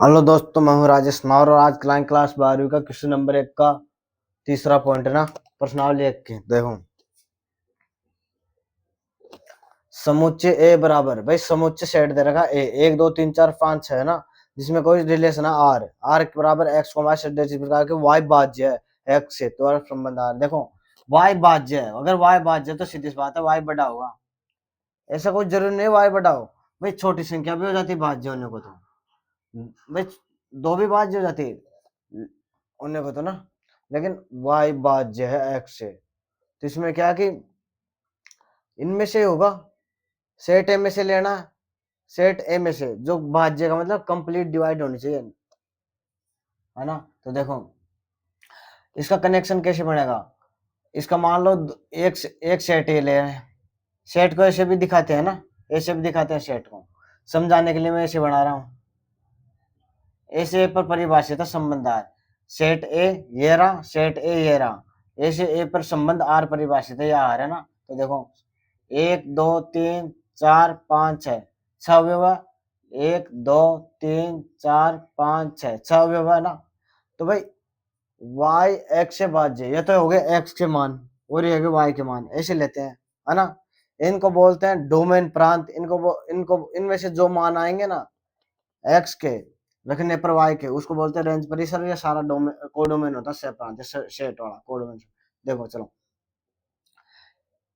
Hello दोस्तों, मैं हूँ राजेश नावर और आज क्लास 12वीं का क्वेश्चन नंबर 1 का तीसरा पॉइंट है ना। प्रश्नावली 1 के देखो, समुच्चय ए बराबर, भाई समुच्चय सेट दे रखा ए 1 2 3 4 5 6 है ना, जिसमें कोई रिलेशन है आर के बराबर एक्स को इस प्रकार के वाई भाज्य है एक्स से, तो संबंध आर। देखो वाई भाज्य है, अगर वाई भाज्य है तो सीधी सी बात है वाई बड़ा होगा, ऐसा कोई जरूरी नहीं वाई बड़ा हो। भाई छोटी संख्या भी हो जाती है भाज्य होने को, तो भाई दो भी भाज्य हो जाती है होने को तो ना, लेकिन y भाज्य है x से, तो इसमें क्या कि इनमें से होगा, सेट ए में से लेना, सेट ए में से जो भाज्य का मतलब कंप्लीट डिवाइड होनी चाहिए, है ना। तो देखो इसका कनेक्शन कैसे बनेगा, इसका मान लो एक सेट ए ले रहे हैं, सेट को ऐसे भी दिखाते हैं ना, ऐसे भी दिखाते हैं सेट को, समझाने के लिए मैं ऐसे बना रहा हूँ। ऐसे पर परिभाषित है संबंध आर, सेट ए ये रहा, सेट ए ये रहा, ऐसे ए पर संबंध आर परिभाषित है या आर है ना। तो देखो 1 2 3 4 5 6 छह अवयव है, 1 2 3 4 5 6 छह अवयव है ना। तो भाई y x से भाज्य, ये तो हो गए x के मान और ये हो गए y के मान, ऐसे लेते हैं, है ना। इनको बोलते हैं डोमेन प्रांत, इनको इनमें से जो मान आएंगे ना x के रखने पर y के, उसको बोलते हैं रेंज परिसर, या सारा डोमेन कोडोमेन होता है सेट प्रांत, सेट वाला कोडोमेन। देखो चलो,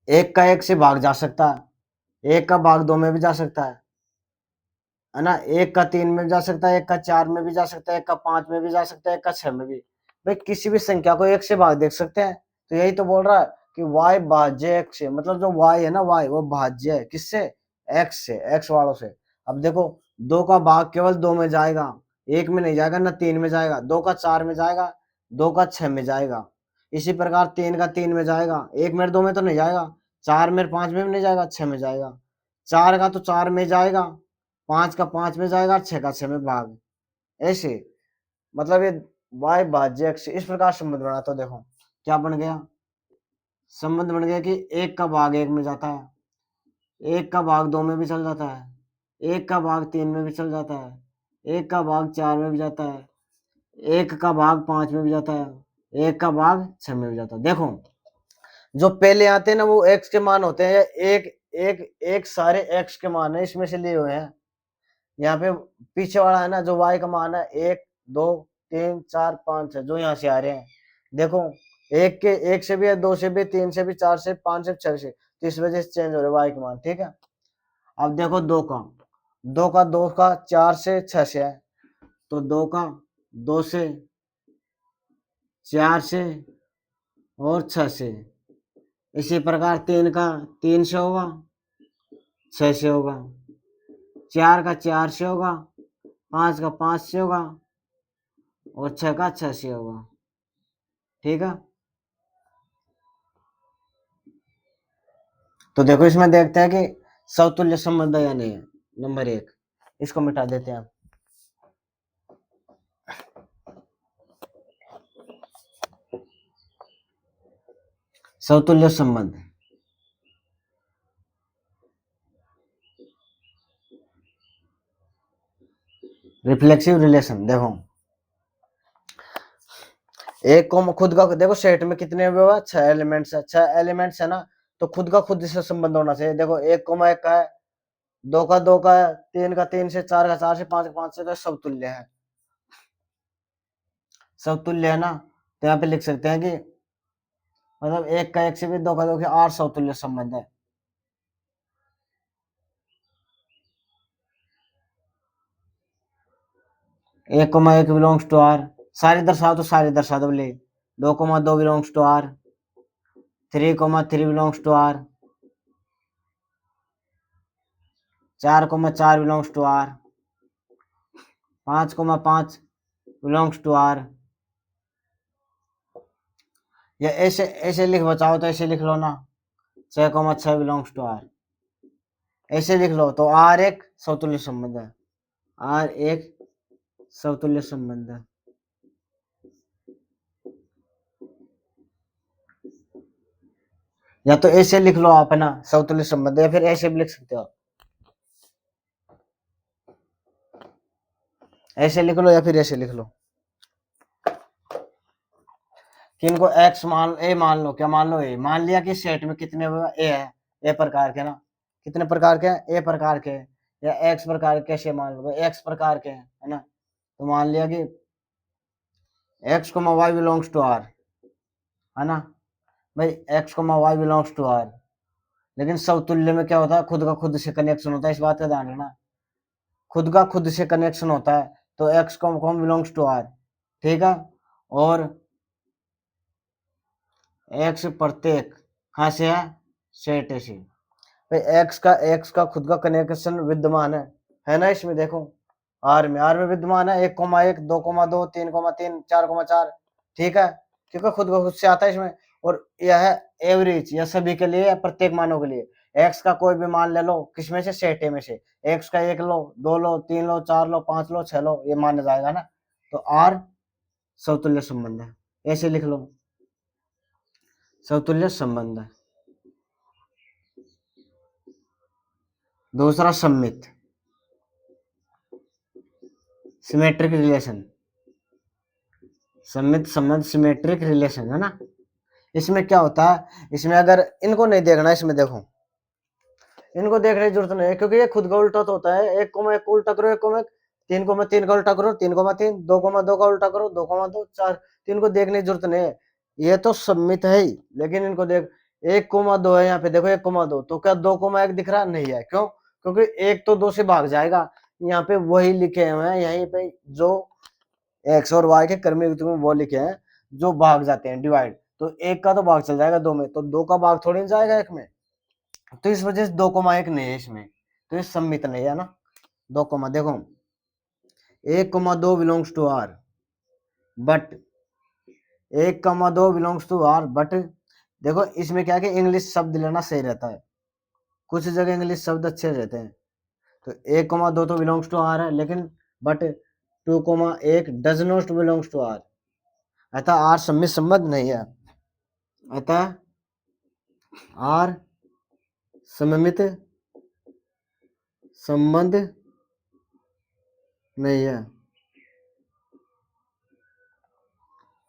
एक का एक से भाग जा सकता है, एक का भाग दो में भी जा सकता है ना, एक का 3 में भी जा सकता है, एक का 4 में भी जा सकता है, एक का 5 में भी जा सकता है, एक का 6 में भी। भाई किसी भी संख्या को एक से भाग देख सकते हैं, तो यही तो बोल रहा है कि y भाज्य x से, मतलब जो y है ना, y वो भाज्य है किससे, x से, x वालों से। अब देखो दो का भाग केवल दो में जाएगा, एक में नहीं जाएगा, ना 3 में जाएगा, दो का 4 में जाएगा, दो का 6 में जाएगा, इसी प्रकार 3 का 3 में जाएगा, एक में 2 में तो नहीं जाएगा, 4 में 5 में भी नहीं जाएगा, 6 में जाएगा, 4 का तो 4 में जाएगा, 5 का 5 में जाएगा, 6 का 6 में भाग, ऐसे। मतलब ये y भाज्य x, इस प्रकार संबंध बना। तो देखो क्या बन गया, संबंध बन गया कि एक का भाग एक में जाता है, एक का भाग दो में भी चल जाता है, एक का भाग 3 में भी चल जाता है, एक का भाग 4 में भी जाता है, एक का भाग 5 में भी जाता है, एक का भाग 6 में भी जाता है। देखो जो पहले आते हैं ना वो x के मान होते हैं, एक एक एक सारे x के मान है, इसमें से लिए हुए हैं। यहाँ पे पीछे वाला है ना जो y का मान है, 1 2 3 4 5 है, जो यहाँ से आ रहे हैं। देखो एक से भी है, 2 से भी, 3 से भी, 4 से, 5 से, 6 से, तो इस वजह से चेंज हो रहा है y के मान, ठीक है। अब देखो दो का 4 से 6 से है, तो दो का 2 से, 4 से और 6 से, इसी प्रकार 3 का 3 से होगा, 6 से होगा, 4 का 4 से होगा, 5 का 5 से होगा और 6 का 6 से होगा, ठीक है। तो देखो इसमें देखते हैं कि समतुल्य संबंध है या नहीं है। नंबर 1 इसको मिटा देते हैं, समतुल्य संबंध। रिफ्लेक्सिव रिलेशन, देखो एक को खुद का, देखो सेट में कितने हुए हुआ, 6 एलिमेंट्स है, 6 एलिमेंट्स है ना, तो खुद का खुद से संबंध होना चाहिए। देखो 1 का है, 2 का है, 3 का 3 से, 4 का 4 से, 5 का 5 से, तो समतुल्य है, समतुल्य है ना। तो यहाँ पे लिख सकते हैं कि मतलब 1 का 1 से भी, 2 का 2 से, 8 समतुल्य संबंध है। एक कोमा एक बिलोंग्स टू आर, सारे दर्शाओ तो सारे दर्शा दो, बोले 2 belongs to R, 3 belongs to R, 4 belongs to R, 5 belongs to R. या ऐसे ऐसे लिख बचाओ तो ऐसे लिख लो ना, 6 बिलोंग्स टू आर, ऐसे लिख लो तो आर एक समतुल्य संबंध है, आर एक समतुल्य संबंध है। या तो ऐसे लिख लो आप, है ना, समतुल्य संबंध, या फिर ऐसे भी लिख सकते हो। ऐसे लिख लो या फिर ऐसे लिख लो कि इनको एक्स मान ए मान लो, क्या मान लो ए, मान लिया कि सेट में कितने ए है, ए प्रकार के ना, कितने प्रकार के ए प्रकार के, या एक्स प्रकार के, कैसे मान लो एक्स प्रकार के है ना, तो मान लिया कि एक्स को वाई बिलोंग्स टू आर, है ना भाई, एक्स को वाई बिलोंग्स टू आर, लेकिन समतुल्य में क्या होता है, खुद का खुद से कनेक्शन होता है, इस बात का ध्यान रखना, खुद का खुद से कनेक्शन होता है, तो एक्स को बिलोंग्स टू आर, ठीक है, और एक्स प्रत्येक कहाँ से है, सेट से, भाई एक्स का खुद का कनेक्शन विद्यमान है ना, इसमें देखो आर में विद्यमान है, 1,1 2,2 3,3 4,4, ठीक है, क्योंकि खुद का खुद से आता है इसमें, और यह है एवरेज, यह सभी के लिए, प्रत्येक मानों के लिए, एक्स का कोई भी मान ले लो, किसमें से, सेट ए में से, एक्स का 1 लो, 2 लो, 3 लो, 4 लो, 5 लो, 6 लो, ये माना जाएगा ना, तो आर समतुल्य संबंध है, ऐसे लिख लो, समतुल्य संबंध है। दूसरा सम्मित, सिमेट्रिक रिलेशन, सम्मित संबंध सिमेट्रिक रिलेशन है ना, इसमें क्या होता है, इसमें अगर इनको नहीं देखना, इसमें देखो इनको देखने की जरूरत नहीं है, क्योंकि ये खुद का उल्टा तो होता है, 1,1 को उल्टा करो, 1,1 3,3 का उल्टा करो, 3,3 2,2 का उल्टा करो, 2,2 4, तीन को देखने की जरूरत नहीं है, ये तो सम्मित है ही, लेकिन इनको देख 1,2 है यहाँ पे, देखो 1,2, तो क्या 2,1 दिख रहा नहीं है, क्यों, क्योंकि एक तो 2 से भाग जाएगा, यहाँ पे वही लिखे हुए हैं, यहीं पे जो एक्स और वाई के क्रमिक युग्म में वो लिखे हैं जो भाग जाते हैं, डिवाइड, तो एक का तो भाग चल जाएगा 2 में, तो 2 का भाग थोड़ी ना जाएगा 1 में, तो इस वजह से 2,1 नहीं है इसमें, तो ये सम्मित नहीं है ना, 2, देखो 1,2 belongs to R, but 1,2 belongs to R, but देखो इसमें क्या है कि इंग्लिश शब्द लेना सही रहता है, कुछ जगह इंग्लिश शब्द अच्छे रहते हैं, तो 1,2 तो बिलोंग्स टू आर है, लेकिन but 2,1 does not belongs to R, अतः आर सम्मित संबंध नहीं है, अतः आर सममित संबंध नहीं है।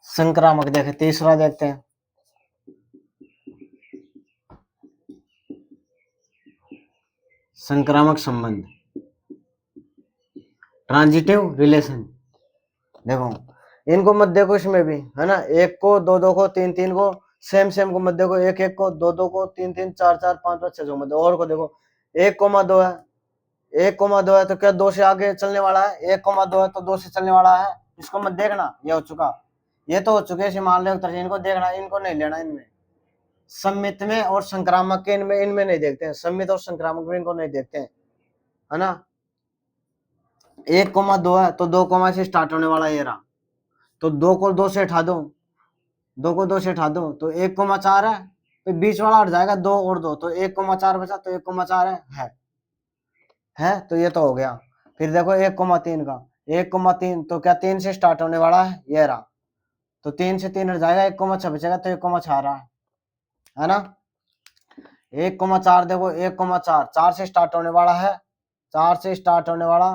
संक्रामक देखे, तीसरा देखते हैं, संक्रामक संबंध, ट्रांजिटिव रिलेशन, देखो इनको मत देखो, इसमें भी है ना, 1 को 2 को 3 को, सेम को मत देखो, 1 को 2 को 3 4 5 5 6 मत देखो, और को देखो 1,2 है, 1,2 है तो क्या 2 से आगे चलने वाला है, 1,2 है तो 2 से चलने वाला है, इसको मत देखना, ये हो चुका, ये तो हो चुके, इसे मान लो, इनको देखना, इनको नहीं लेना, इनमें सम्मित में और संक्रामक के इनमें नहीं देखते हैं, सम्मित और संक्रामक में इनको नहीं देखते हैं, है ना, 1,2 है तो 2 से स्टार्ट होने वाला ये रहा, तो 2 को 2 से हटा दो, 2 को 2 से हटा दो तो 1,4 है, तो बीच वाला हट जाएगा, 2 और 2 तो 1,4 बचा, तो 1,4 है, तो ये तो हो गया, फिर देखो 1,3 का, 1,3 तो क्या 3 से स्टार्ट होने वाला है, ये रहा, तो 3 से 3 हट जाएगा, 1,6 बचेगा, तो 1,6 रहा है ना, 1,4 देखो, 1,4 4 से स्टार्ट होने वाला है, 4 से स्टार्ट होने वाला,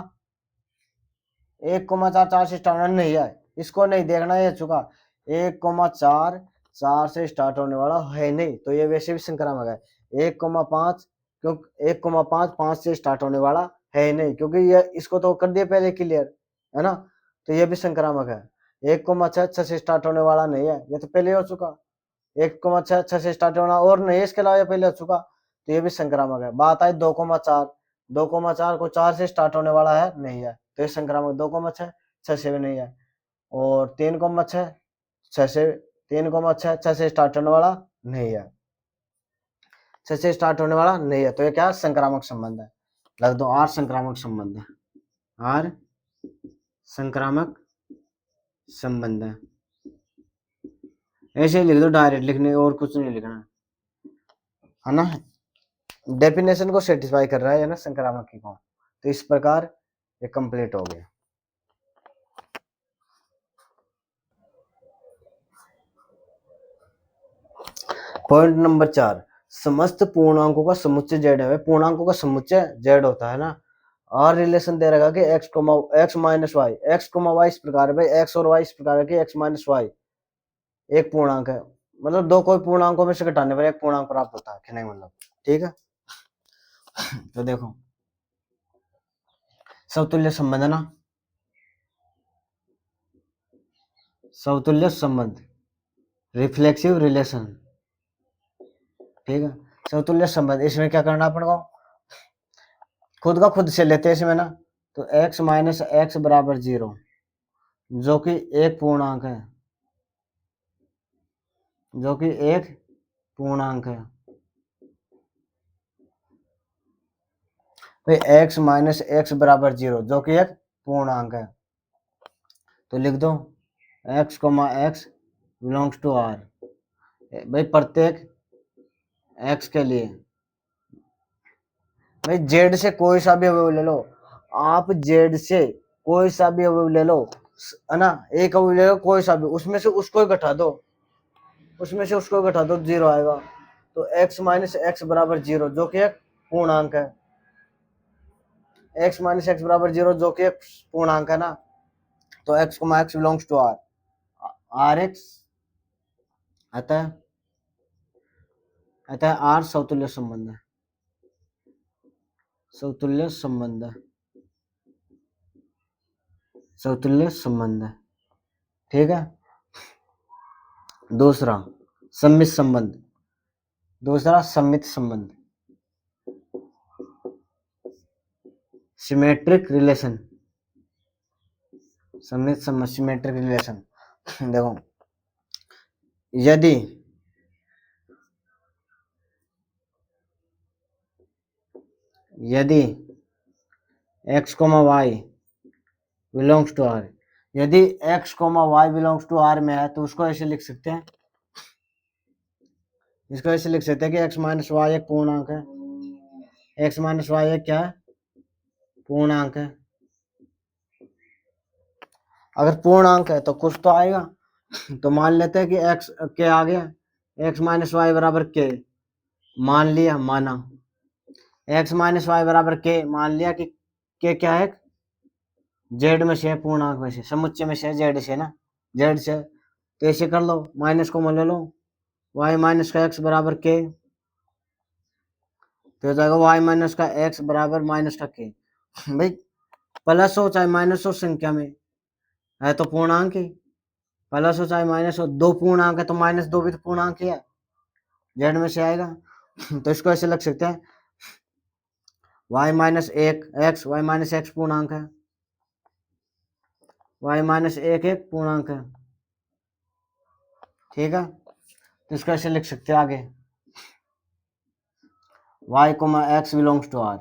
1,4 4 से स्टार्ट होने नहीं है, इसको नहीं देखना, ये चुका 1,4 4 से स्टार्ट होने वाला है नहीं, तो ये वैसे भी संक्रामक है, 1,5 क्योंकि 1,5 5 से स्टार्ट होने वाला है नहीं, क्योंकि ये इसको तो कर दिया पहले क्लियर, है ना, तो ये भी संक्रामक है, 1,6 6 से स्टार्ट होने वाला नहीं है, ये तो पहले हो चुका, 1,6 6 से स्टार्ट होना और नहीं है, इसके अलावा ये पहले हो चुका, तो ये भी संक्रामक है, बात आई 2,4 2,4 को 4 से स्टार्ट होने वाला है नहीं है, तो ये संक्रामक, 2,6 6 से भी नहीं है, और 3,6 6 से 3,6 6 से स्टार्ट होने वाला नहीं है, 6 से स्टार्ट होने वाला नहीं है, तो ये क्या संक्रामक संबंध है, लग दो आर संक्रामक संबंध है, आर संक्रामक संबंध है, ऐसे लिख दो, डायरेक्ट लिखने और कुछ नहीं लिखना, है ना, डेफिनेशन को सेटिस्फाई कर रहा है ना संक्रामक की को, तो इस प्रकार ये कंप्लीट हो गया। पॉइंट नंबर 4, समस्त पूर्णांकों का समुच्चय जेड है, पूर्णांकों का समुच्चय जेड होता है ना, और रिलेशन दे रखा कि x minus y, x comma y इस प्रकार है भाई, एक्स और वाई इस प्रकार है कि एक्स माइनस वाई एक पूर्णांक है, मतलब दो कोई पूर्णांकों में से घटाने पर एक पूर्णांक प्राप्त होता है, कहने का मतलब। ठीक है, तो देखो समतुल्य संबंध है ना, समतुल्य संबंध, रिफ्लेक्सिव रिलेशन। ठीक है, समतुल्य संबंध, इसमें क्या करना अपन को, खुद का खुद से लेते हैं इसमें ना, तो x माइनस एक्स बराबर 0, जो कि एक पूर्णांक है, जो कि एक पूर्णांक है। तो x माइनस एक्स बराबर 0 जो कि एक पूर्णांक है, तो लिख दो x comma x belongs to r, भाई प्रत्येक x के लिए, भाई z से कोई सा भी अवयव ले लो, आप z से कोई सा भी अवयव ले लो, है ना, एक अवयव ले लो कोई सा भी, उसमें से उसको ही घटा दो, उसमें से उसको घटा दो, 0 आएगा। तो x माइनस एक्स बराबर 0 जो कि एक पूर्णांक है, x माइनस एक्स बराबर 0 जो कि एक पूर्णांक है ना, तो x को x belongs to r, R x अतः r समतुल्य संबंध है, समतुल्य संबंध है, समतुल्य संबंध है। ठीक है, दूसरा सम्मित संबंध, दूसरा सम्मित संबंध, सिमेट्रिक रिलेशन, सम्मित संबंध, सिमेट्रिक रिलेशन। देखो यदि यदि x comma y belongs to r, यदि x comma y belongs to r में है तो उसको ऐसे लिख सकते हैं, इसको ऐसे लिख सकते हैं कि x माइनस वाई एक पूर्णांक है, x माइनस वाई एक क्या है, पूर्णांक है। अगर पूर्णांक है तो कुछ तो आएगा, तो मान लेते हैं कि x के आ गया, x माइनस वाई बराबर के, मान लिया, माना x माइनस वाई बराबर के, मान लिया कि के क्या है, जेड में से, पूर्णांक में से, समुच्चय में से, जेड से ना, जेड से, तो ऐसे कर लो, माइनस को मान ले लो, y माइनस का x बराबर के, तो हो जाएगा y माइनस का x बराबर माइनस का के। भाई प्लस हो चाहे माइनस हो, संख्या में है तो पूर्णांक ही, प्लस हो चाहे माइनस हो, दो पूर्णांक है तो माइनस दो भी तो पूर्णांक ही है, जेड में से आएगा। तो इसको ऐसे लग सकते हैं, y माइनस एक एक्स, वाई माइनस एक्स पूर्णांक है, y माइनस एक पूर्णांक है। ठीक है, तो इसको ऐसे लिख सकते हैं आगे, y comma x belongs to r,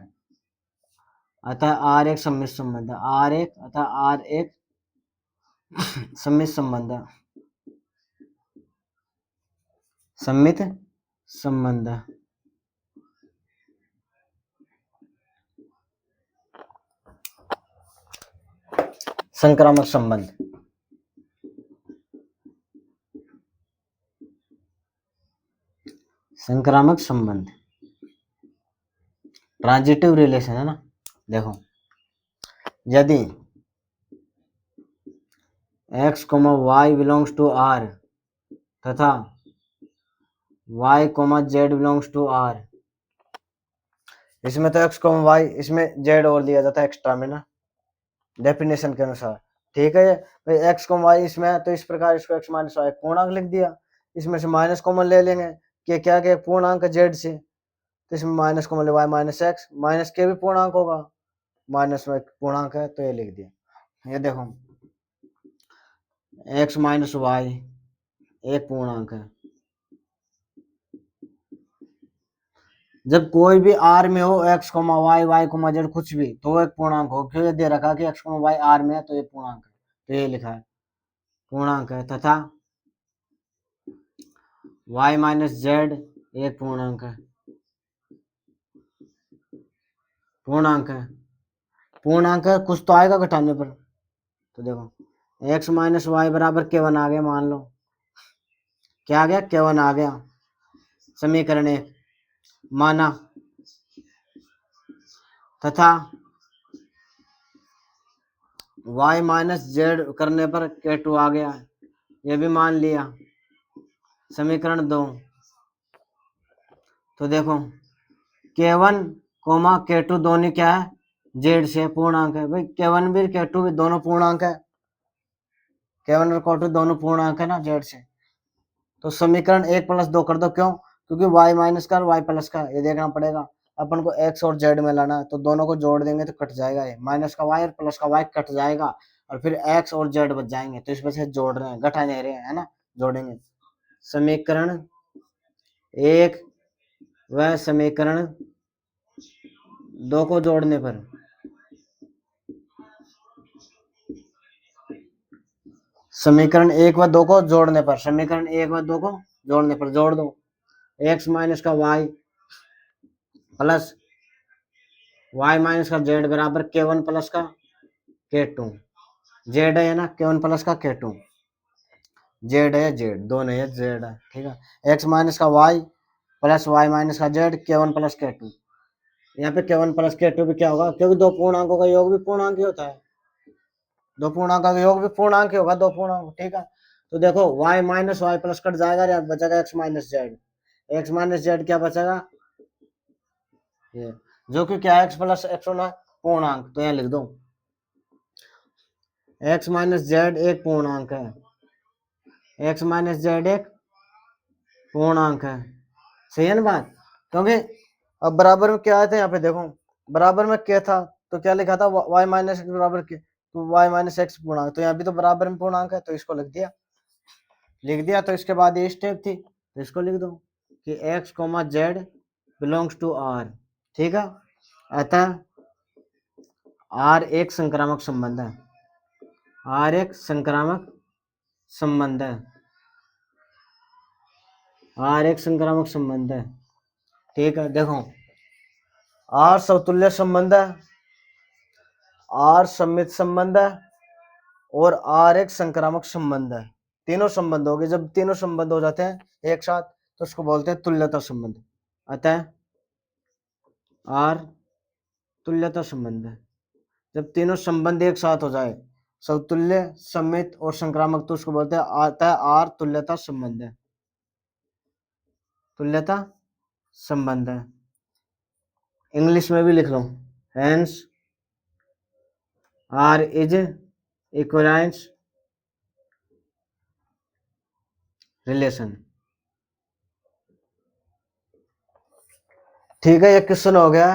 अतः r एक सम्मित संबंध है, r एक, अतः r एक सम्मित संबंध है, सम्मित संबंध है। संक्रामक संबंध, संक्रामक संबंध, ट्रांजिटिव रिलेशन है ना। देखो यदि x comma y belongs to r तथा y comma z belongs to r, इसमें तो x कोमा वाई, इसमें z और दिया जाता है एक्स्ट्रा में ना, डेफिनेशन के अनुसार। ठीक है, भाई x कोमा वाई इसमें है तो इस प्रकार इसको x माइनस वाई पूर्णांक लिख दिया, इसमें से माइनस कॉमन ले लेंगे कि क्या क्या पूर्णांक z से, तो इसमें माइनस कॉमन ले, वाई माइनस एक्स, माइनस के भी पूर्णांक होगा, माइनस में पूर्णांक है तो ये लिख दिया। ये देखो x माइनस वाई एक पूर्णांक है, जब कोई भी r में हो x comma y, y comma z कुछ भी, तो एक पूर्णांक हो, क्यों ये दे रखा कि x कोमा वाई r में है तो ये पूर्णांक है, तो ये लिखा है पूर्णांक है, तथा y माइनस जेड एक पूर्णांक है, पूर्णांक है, पूर्णांक है, कुछ तो आएगा घटाने पर। तो देखो x माइनस वाई बराबर k1 आ गया, मान लो क्या आ गया, k1 आ गया, समीकरण एक माना, तथा y माइनस जेड करने पर k2 आ गया, ये भी मान लिया। समीकरण 2, तो देखो k1 कोमा k2 दोनों क्या है, जेड से पूर्णांक है भाई, k1 भी k2 भी दोनों पूर्णांक है, k1 और k2 दोनों पूर्णांक है ना जेड से। तो समीकरण 1 प्लस 2 कर दो, क्यों? क्योंकि y माइनस का और y प्लस का ये देखना पड़ेगा, अपन को x और z में लाना है, तो दोनों को जोड़ देंगे तो कट जाएगा, ये माइनस का y और प्लस का y कट जाएगा, और फिर x और z बच जाएंगे, तो इस वजह से जोड़ रहे हैं, घटा नहीं रहे हैं, है ना, जोड़ेंगे। समीकरण 1 व समीकरण 2 को जोड़ने पर समीकरण 1 व 2 को जोड़ने पर समीकरण 1 व 2 को जोड़ने पर जोड़ दो, x माइनस का y प्लस y माइनस का z बराबर k1 प्लस का k2, z है ना, k1 प्लस का k2, z है z, दोनों है z है, ठीक है। x माइनस का y प्लस y माइनस का z, k1 प्लस k2, यहाँ पे k1 प्लस k2 भी क्या होगा, क्योंकि दो पूर्णांकों का योग भी पूर्णांक ही होता है, दो पूर्णांकों का योग भी पूर्णांक ही होगा, दो पूर्णांक, ठीक है। तो देखो y minus y plus cut जाएगा, या बचेगा x minus z, x minus z क्या बचेगा, ये जो कि क्या है, x प्लस x होना पूर्णांक, तो यहाँ लिख दो x माइनस z एक पूर्णांक है, x माइनस z एक पूर्णांक है, सही है ना बात। क्योंकि अब बराबर में क्या आया था, यहाँ पे देखो बराबर में क्या था, तो क्या लिखा था, y माइनस के बराबर के, तो y माइनस एक्स पूर्णांक, तो यहाँ भी तो बराबर में पूर्णांक है, तो इसको लिख दिया। तो इसके बाद ये स्टेप थी, तो इसको लिख दो कि x comma z belongs to r, ठीक है। अतः r एक संक्रामक संबंध है, r एक संक्रामक संबंध है, r एक संक्रामक संबंध है, ठीक है। देखो r समतुल्य संबंध है, r सममित संबंध है, और r एक संक्रामक संबंध है, तीनों संबंध हो गए। जब तीनों संबंध हो जाते हैं एक साथ तो उसको बोलते हैं तुल्यता संबंध। अतः r तुल्यता संबंध है, जब तीनों संबंध एक साथ हो जाए, समतुल्य सममित और संक्रामक, तो उसको बोलते हैं, अतः r तुल्यता संबंध है, तुल्यता संबंध है। इंग्लिश में भी लिख लो, hence r is equivalence relation, ठीक है। ये क्वेश्चन हो गया।